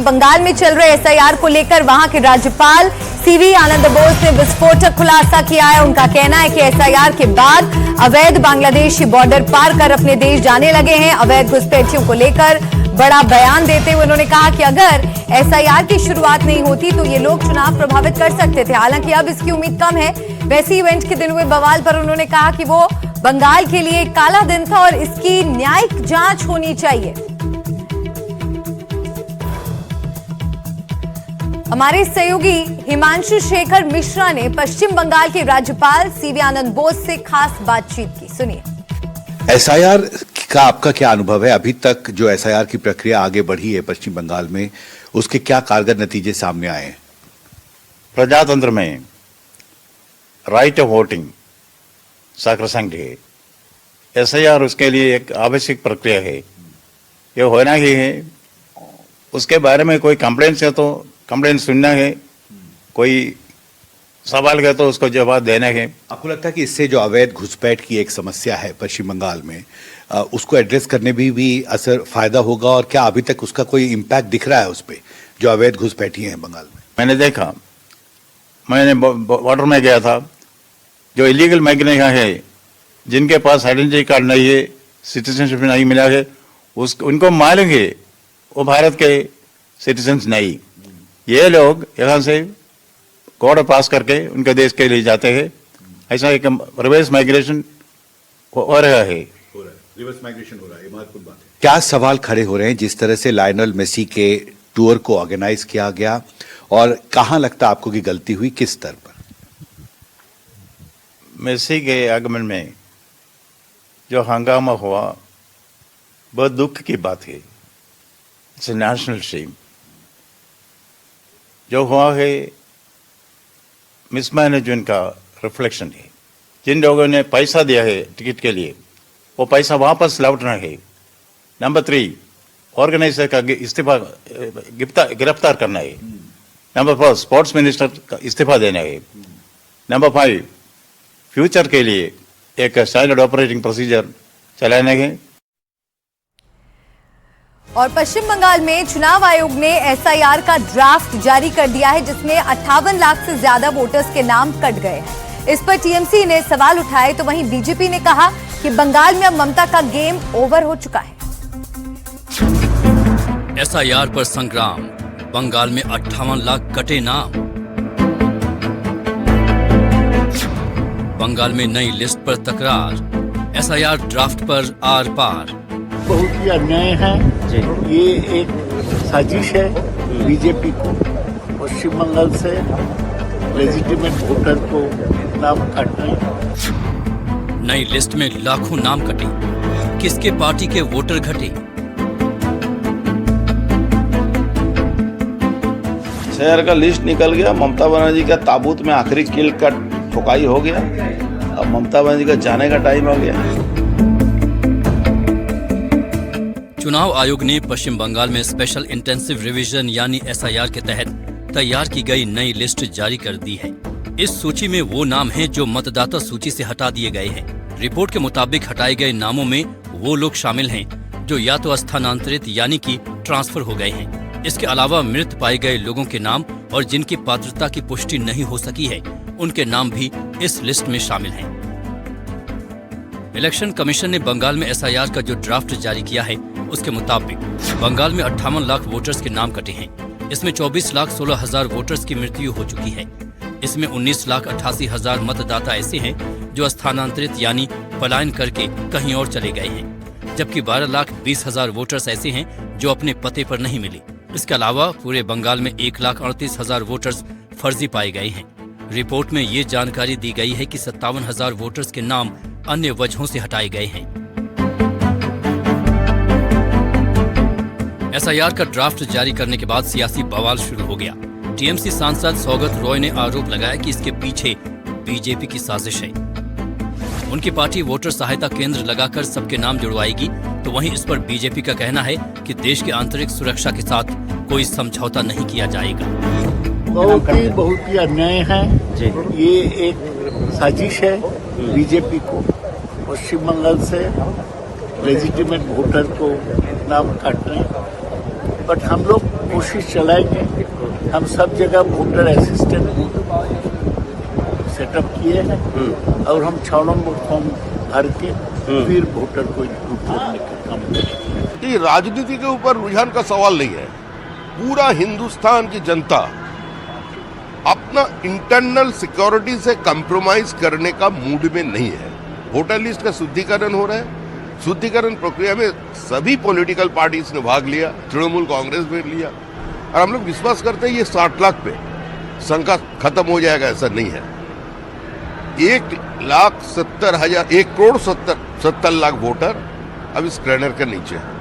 बंगाल में चल रहे एसआईआर को लेकर वहां के राज्यपाल सीवी आनंद बोस ने विस्फोटक खुलासा किया है। उनका कहना है कि एसआईआर के बाद अवैध बांग्लादेशी बॉर्डर पार कर अपने देश जाने लगे हैं। अवैध घुसपैठियों को लेकर बड़ा बयान देते हुए उन्होंने कहा कि अगर एसआईआर की शुरुआत नहीं होती तो ये लोग चुनाव प्रभावित कर सकते थे। हालांकि अब इसकी उम्मीद कम है। वैसे इवेंट के दिन हुए बवाल पर उन्होंने कहा कि वो बंगाल के लिए एक काला दिन था और इसकी न्यायिक जांच होनी चाहिए। हमारे सहयोगी हिमांशु शेखर मिश्रा ने पश्चिम बंगाल के राज्यपाल सीवी आनंद बोस से खास बातचीत की। सुनिए। एसआईआर का आपका क्या अनुभव है? अभी तक जो एसआईआर की प्रक्रिया आगे बढ़ी है पश्चिम बंगाल में, उसके क्या कारगर नतीजे सामने आए हैं? प्रजातंत्र में राइट ऑफ वोटिंग सैक्रोसैंक्ट है। एसआईआर उसके लिए एक आवश्यक प्रक्रिया है, ये होना ही है। उसके बारे में कोई कंप्लेंट्स है तो कंप्लेंट सुनना है, कोई सवाल है तो उसको जवाब देना है। आपको लगता है कि इससे जो अवैध घुसपैठ की एक समस्या है पश्चिम बंगाल में, उसको एड्रेस करने में भी असर फायदा होगा? और क्या अभी तक उसका कोई इम्पैक्ट दिख रहा है उस पर जो अवैध घुसपैठी हैं बंगाल में? मैंने देखा, मैंने बॉर्डर में गया था, जो इलीगल माइग्रेंट है, जिनके पास आइडेंटिटी कार्ड नहीं है, सिटीजनशिप नहीं मिला है, उनको मारेंगे वो भारत के सिटीजन्स नहीं। ये लोग यहाँ से कोड पास करके उनके देश के लिए जाते हैं। ऐसा एक रिवर्स माइग्रेशन हो रहा है। रिवर्स माइग्रेशन हो रहा है, महत्वपूर्ण बात है। क्या सवाल खड़े हो रहे हैं जिस तरह से लायनल मेसी के टूर को ऑर्गेनाइज किया गया, और कहाँ लगता है आपको कि गलती हुई, किस स्तर पर? मेसी के आगमन में जो हंगामा हुआ, बहुत दुख की बात है। It's a national shame. जो हुआ है मिसमैनेजमेंट का रिफ्लेक्शन है। जिन लोगों ने पैसा दिया है टिकट के लिए, वो पैसा वापस लौटना है। नंबर 3, ऑर्गेनाइजर का इस्तीफा गिरफ्तार करना है। नंबर 4, स्पोर्ट्स मिनिस्टर का इस्तीफा देना है। नंबर 5, फ्यूचर के लिए एक स्टैंडर्ड ऑपरेटिंग प्रोसीजर चलाना है। और पश्चिम बंगाल में चुनाव आयोग ने एसआईआर का ड्राफ्ट जारी कर दिया है, जिसमें 58 लाख से ज्यादा वोटर्स के नाम कट गए हैं। इस पर टीएमसी ने सवाल उठाए तो वहीं बीजेपी ने कहा कि बंगाल में अब ममता का गेम ओवर हो चुका है। एसआईआर पर संग्राम, बंगाल में 58 लाख कटे नाम। बंगाल में नई लिस्ट पर तकरार, एसआईआर ड्राफ्ट पर आर पार। बहुत ही अन्याय है। ये एक साजिश है बीजेपी को पश्चिम बंगाल से लेजिटिमेट वोटर को नाम काटना। नई लिस्ट में लाखों नाम कटे, किसके पार्टी के वोटर घटे? शहर का लिस्ट निकल गया। ममता बनर्जी का ताबूत में आखिरी किल का ठोकाई हो गया। अब ममता बनर्जी का जाने का टाइम हो गया। चुनाव आयोग ने पश्चिम बंगाल में स्पेशल इंटेंसिव रिवीजन यानी एसआईआर के तहत तैयार की गई नई लिस्ट जारी कर दी है। इस सूची में वो नाम हैं जो मतदाता सूची से हटा दिए गए हैं। रिपोर्ट के मुताबिक हटाए गए नामों में वो लोग शामिल हैं जो या तो स्थानांतरित यानी कि ट्रांसफर हो गए हैं। इसके अलावा मृत पाए गए लोगों के नाम और जिनकी पात्रता की पुष्टि नहीं हो सकी है, उनके नाम भी इस लिस्ट में शामिल हैं। इलेक्शन कमीशन ने बंगाल में एसआईआर का जो ड्राफ्ट जारी किया है, उसके मुताबिक बंगाल में 58 लाख वोटर्स के नाम कटे हैं। इसमें 24,16,000 वोटर्स की मृत्यु हो चुकी है। इसमें 19,88,000 मतदाता ऐसे हैं जो स्थानांतरित यानी पलायन करके कहीं और चले गए हैं, जबकि 12,20,000 वोटर्स ऐसे हैं जो अपने पते पर नहीं मिले। इसके अलावा पूरे बंगाल में 1,38,000 वोटर्स फर्जी पाए गए हैं। रिपोर्ट में ये जानकारी दी गई है कि 57,000 वोटर्स के नाम अन्य वजहों से हटाए गए हैं। एसआईआर का ड्राफ्ट जारी करने के बाद सियासी बवाल शुरू हो गया। टीएमसी सांसद सौगत रॉय ने आरोप लगाया कि इसके पीछे बीजेपी की साजिश है। उनकी पार्टी वोटर सहायता केंद्र लगाकर सबके नाम जुड़वाएगी, तो वहीं इस पर बीजेपी का कहना है कि देश की आंतरिक सुरक्षा के साथ कोई समझौता नहीं किया जाएगा। बहुत ही अन्याय है। ये एक साजिश है बीजेपी को पश्चिम बंगाल से लेजिटिमेट वोटर को नाम काटना। बट हम लोग कोशिश चलाएंगे। हम सब जगह वोटर असिस्टेंट सेटअप किए हैं और हम 6 नंबर फॉर्म भर के फिर वोटर को इनपुट करने का काम करेंगे। ये राजनीति के ऊपर रुझान का सवाल नहीं है। पूरा हिंदुस्तान की जनता अपना इंटरनल सिक्योरिटी से कंप्रोमाइज करने का मूड में नहीं है। वोटर लिस्ट का शुद्धिकरण हो रहा है। शुद्धिकरण प्रक्रिया में सभी पॉलिटिकल पार्टीज ने भाग लिया, तृणमूल कांग्रेस ने लिया, और हम लोग विश्वास करते हैं ये 60 लाख पे शंका खत्म हो जाएगा, ऐसा नहीं है। 1,70,000 1,70,00,000 वोटर अब इस स्कैनर के नीचे है।